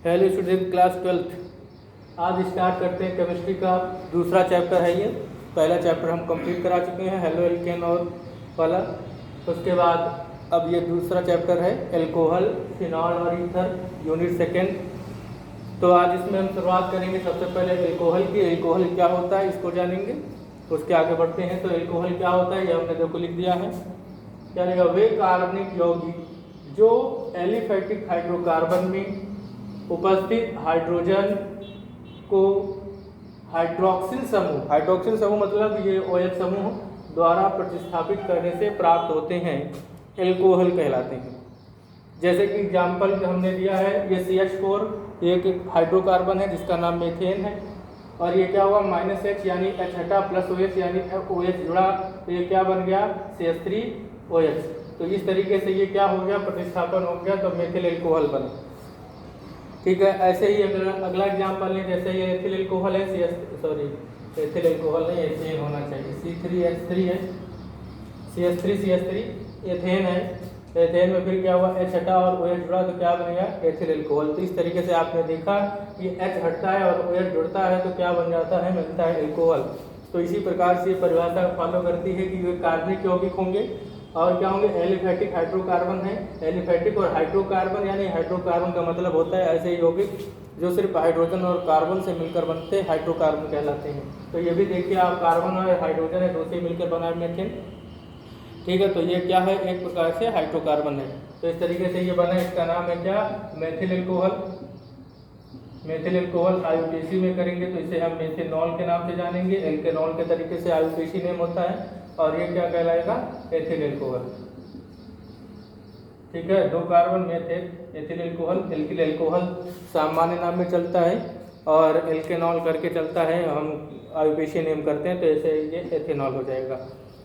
Hello student, class 12th। आज start करते हैं केमिस्ट्री का दूसरा चैप्टर है ये। पहला चैप्टर हम कंप्लीट करा चुके हैं, हेलो एल्केन और वाला। उसके बाद अब ये दूसरा चैप्टर है एल्कोहल, फिनॉल और ईथर, यूनिट सेकेंड। तो आज इसमें हम शुरुआत करेंगे सबसे पहले एल्कोहल की। एल्कोहल क्या होता है इसको जानेंगे, उसके आगे बढ़ते हैं। तो एल्कोहल क्या होता है ये हमने देखो लिख दिया है। क्या लिखा? वे कार्बनिक यौगिक जो एलिफैटिक हाइड्रोकार्बन में उपस्थित हाइड्रोजन को हाइड्रोक्सिल समूह मतलब ये OH समूह द्वारा प्रतिस्थापित करने से प्राप्त होते हैं, एल्कोहल कहलाते हैं। जैसे कि एग्जाम्पल हमने दिया है, ये CH4 एक हाइड्रोकार्बन है जिसका नाम मीथेन है, और ये क्या हुआ -H यानी H हटा प्लस OH यानी OH जुड़ा, तो ये क्या बन गया? CH3OH। तो इस तरीके से ये क्या हो गया? प्रतिस्थापन हो गया, तो मेथिल एल्कोहल बना। ठीक है। ऐसे ही अगला एग्जाम्पल लें, जैसे ये एथिल एल्कोहल है, एथिल एल्कोहल नहीं, एथेन होना चाहिए, C3H3 है, CH3 एथेन है। एथेन में फिर क्या हुआ? H हटा और OH जुड़ा, तो क्या बनेगा? Ethyl alcohol. तो इस तरीके से आपने देखा कि H हटता है और OH जुड़ता है तो क्या बन जाता है? मिलता है एल्कोहल। तो इसी प्रकार से परिभाषा फॉलो करती है कि वे कार्बनिक यौगिक होंगे और क्या होंगे? एलिफैटिक हाइड्रोकार्बन है। एलिफैटिक और हाइड्रोकार्बन यानी हाइड्रोकार्बन का मतलब होता है ऐसे यौगिक जो सिर्फ हाइड्रोजन और कार्बन से मिलकर बनते हैं, हाइड्रोकार्बन कहलाते हैं। तो ये भी देखिए आप, कार्बन और हाइड्रोजन है, दो से मिलकर बना है मीथेन। ठीक है, तो ये क्या है? एक प्रकार से हाइड्रोकार्बन है। तो इस तरीके से ये बना, इसका नाम है क्या? Methyl alcohol. Methyl alcohol IUPAC में करेंगे तो इसे हम मेथेनॉल के नाम से जानेंगे। एल्केनॉल के तरीके से IUPAC नेम होता है, और ये क्या कहलाएगा? Ethyl alcohol. ठीक है, दो carbon methane ethyl alcohol. Alkyl alcohol सामान्य नाम में चलता है और एल्केनॉल करके चलता है, हम IUPAC नेम करते हैं, तो ऐसे ये एथेनॉल हो जाएगा।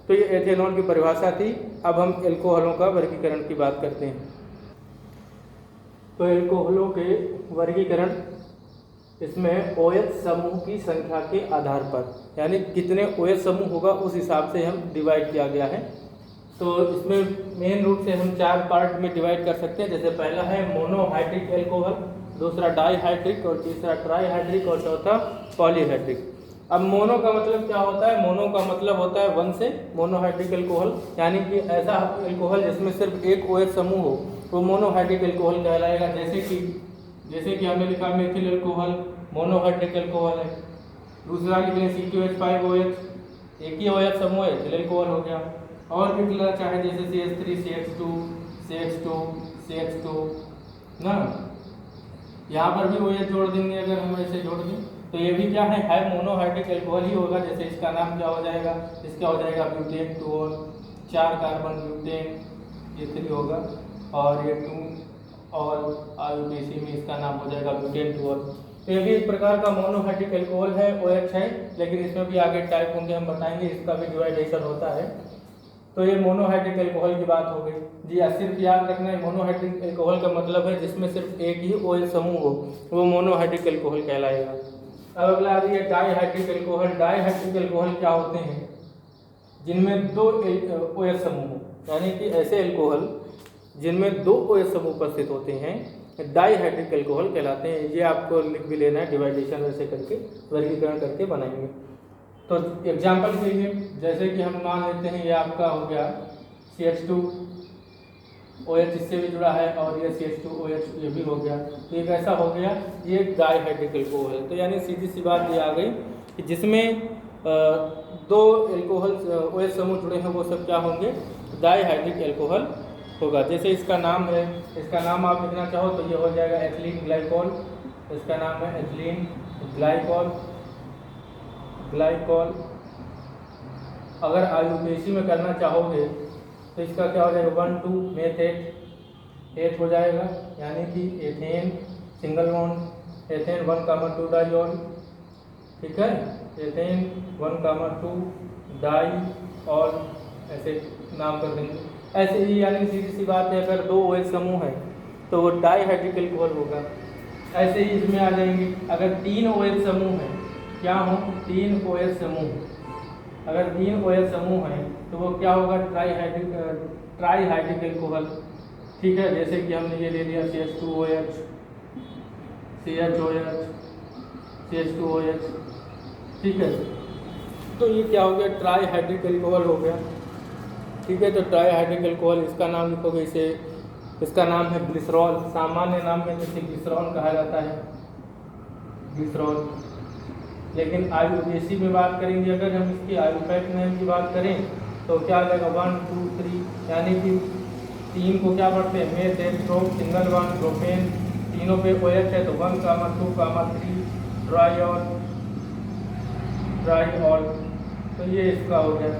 तो ये एथेनॉल की परिभाषा थी। अब हम एल्कोहलों का वर्गीकरण की बात करते हैं। तो एल्कोहलों के वर्गीकरण, इसमें OH समूह की संख्या के आधार पर, यानी कितने OH समूह होगा उस हिसाब से हम डिवाइड किया गया है। तो इसमें मेन रूप से हम 4 पार्ट में डिवाइड कर सकते हैं। जैसे पहला है मोनोहाइड्रिक एल्कोहल, दूसरा डाईहाइड्रिक, और तीसरा ट्राईहाइड्रिक, और चौथा पॉलीहाइड्रिक। अब मोनो का मतलब क्या होता है? मोनो का मतलब होता है 1 से, मोनोहाइड्रिक एल्कोहल, यानी कि ऐसा एल्कोहल जिसमें सिर्फ एक OH समूह हो, वो मोनोहाइड्रिक एल्कोहल कहलाएगा। जैसे कि हमने लिखा मेथिल एल्कोहल मोनोहाइड्रिक एल्कोहल है। दूसरा लिख लें C2H5OH, एक ही OH समूह है, एथिल एल्कोहल हो गया। और भी लिखना चाहे जैसे CH3 CH2 CH2 CH2 ना, यहाँ पर भी OH जोड़ देंगे। अगर हम ऐसे जोड़ दें तो ये भी क्या है मोनोहाइड्रिक एल्कोहल ही होगा। जैसे इसका नाम क्या हो जाएगा? इसका हो जाएगा ब्यूटेन 2 और 4 कार्बन ब्यूटेन, ये 3 होगा, और ये 2 और IUPAC में इसका नाम हो जाएगा ब्यूटेन 2 और। तो ये भी एक प्रकार का मोनोहाइड्रिक एल्कोहल है, OH है, लेकिन इसमें भी आगे टाइप होंगे, हम बताएंगे, इसका भी डिवाइडेशन होता है। तो ये मोनोहाइड्रिक एल्कोहल की बात हो गई जी। सिर्फ याद रखना है, मोनोहाइड्रिक एल्कोहल का मतलब है जिसमें सिर्फ एक ही OH समूह हो, वो मोनोहाइड्रिक एल्कोहल कहलाएगा। अब अगला आ रही है डाईहाइड्रिक एल्कोहल। डाईहाइड्रिक एल्कोहल क्या होते हैं? जिनमें 2 OH समूह हो, यानी कि ऐसे एल्कोहल जिनमें 2 OH समूह उपस्थित होते हैं, डाईहाइड्रिक एल्कोहल कहलाते हैं। ये आपको लिख भी लेना है, डिवाइडेशन वैसे करके वर्गीकरण करके बनाएंगे। तो एग्जाम्पल के लिए जैसे कि हम मान लेते हैं, ये आपका हो गया CH2OH, इससे भी जुड़ा है, और ये CH2OH ये भी हो गया। तो ये कैसा हो गया? ये डाईहाइड्रिक एल्कोहल है। तो यानी सीधी सी बात ये आ गई कि जिसमें 2 एल्कोहल OH समूह जुड़े हैं वो सब क्या होंगे? डाईहाइड्रिक एल्कोहल होगा। जैसे इसका नाम है, इसका नाम आप लिखना चाहो तो ये हो जाएगा एथिलीन ग्लाइकोल। इसका नाम है एथिलीन ग्लाइकोल। अगर IUPAC में करना चाहोगे तो इसका क्या हो जाएगा? 1,2 मेथेट 8 हो जाएगा, यानी कि ethane single bond, ethane 1,2 diol. ठीक है, एथेन 1,2 डाई, और ऐसे नाम कर देंगे ऐसे ही। यानी सीधी सी बात है, अगर 2 OH समूह है तो वो डाईहाइड्रिक एल्कोहल होगा। ऐसे ही इसमें आ जाएंगे, अगर 3 OH समूह है, क्या हो? 3 OH समूह, अगर 3 OH समूह है तो वो क्या होगा? Trihydric alcohol. ठीक है, जैसे कि हमने ये ले लिया CH2OH, CHOH, CH2OH, ठीक है। तो ये क्या हो गया, ट्राई हाइड्रिक एल्कोहल हो गया, ठीक है। तो ट्राई हाइड्रिक एल्कोहल, इसका नाम लिखोगे इसे, इसका नाम है ग्लिसरॉल, सामान्य नाम में इसे ग्लिसरॉल कहा जाता है, ग्लिसरॉल। लेकिन IUPAC में बात करेंगे, अगर हम इसकी आयुपैक नेम की बात करें तो क्या आ जाएगा 1 2 3, यानी कि 3 को क्या पढ़ते हैं, meth, prop, single one, propane, तीनों पे OH है तो 1, 2, 3, ट्राईऑल। तो ये इसका हो गया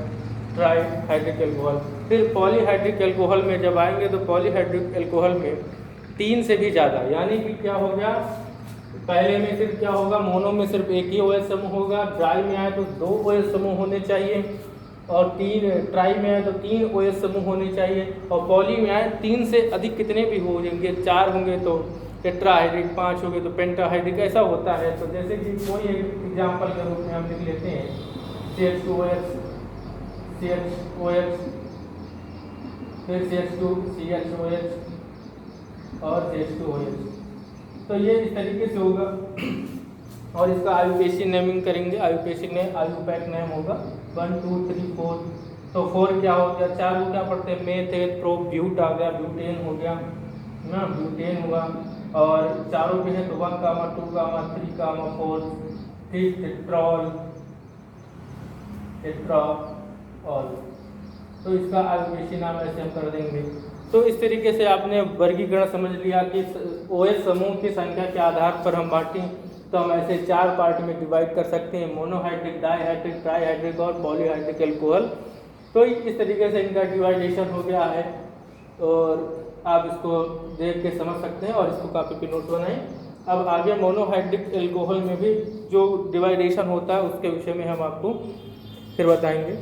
ट्राई हाइड्रिक एल्कोहल। फिर पॉलीहाइड्रिक एल्कोहल में जब आएंगे तो पॉलीहाइड्रिक एल्कोहल में 3 से भी ज़्यादा, यानी कि क्या हो गया, पहले में सिर्फ क्या होगा, मोनो में सिर्फ एक ही OH समूह होगा, ड्राई में आए तो 2 OH समूह होने चाहिए, और 3 ट्राई में आए तो 3 OH समूह होने चाहिए, और पॉली में आए 3 से अधिक कितने भी हो जाएंगे, 4 होंगे तो टेट्राहाइड्रिक, 5 हो गए तो पेंटाहाइड्रिक, ऐसा होता है। तो जैसे कि कोई एक एग्जाम्पल के रूप में हम लिख लेते हैं CH2OH, फिर CH2, CHOH और CH2OH। तो ये इस तरीके से होगा, और इसका IUPAC नेमिंग करेंगे, आयुपैक नेम होगा 1 2 3 4। तो 4 क्या हो गया, 4 को क्या पढ़ते हैं, मेथ, प्रोप, ब्यूट आ गया, ब्यूटेन हो गया ना, ब्यूटेन हुआ, और चारों पे है तो 1, 2, 3, 4, फिर टेट्राऑल। तो इसका IUPAC नाम ऐसे हम कर देंगे। तो इस तरीके से आपने वर्गीकरण समझ लिया कि OH समूह की संख्या के आधार पर हम बांटें, तो हम ऐसे 4 पार्ट में डिवाइड कर सकते हैं, मोनोहाइड्रिक, डाईहाइड्रिक, ट्राईहाइड्रिक और पॉलीहाइड्रिक एल्कोहल। तो इस तरीके से इनका डिवाइडेशन हो गया है, और आप इसको देख के समझ सकते हैं, और इसको कॉपी पे नोट बनाएं। अब आगे मोनोहाइड्रिक एल्कोहल में भी जो डिवाइडेशन होता है उसके विषय में हम आपको फिर बताएंगे।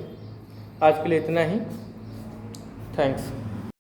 आज के लिए इतना ही, थैंक्स।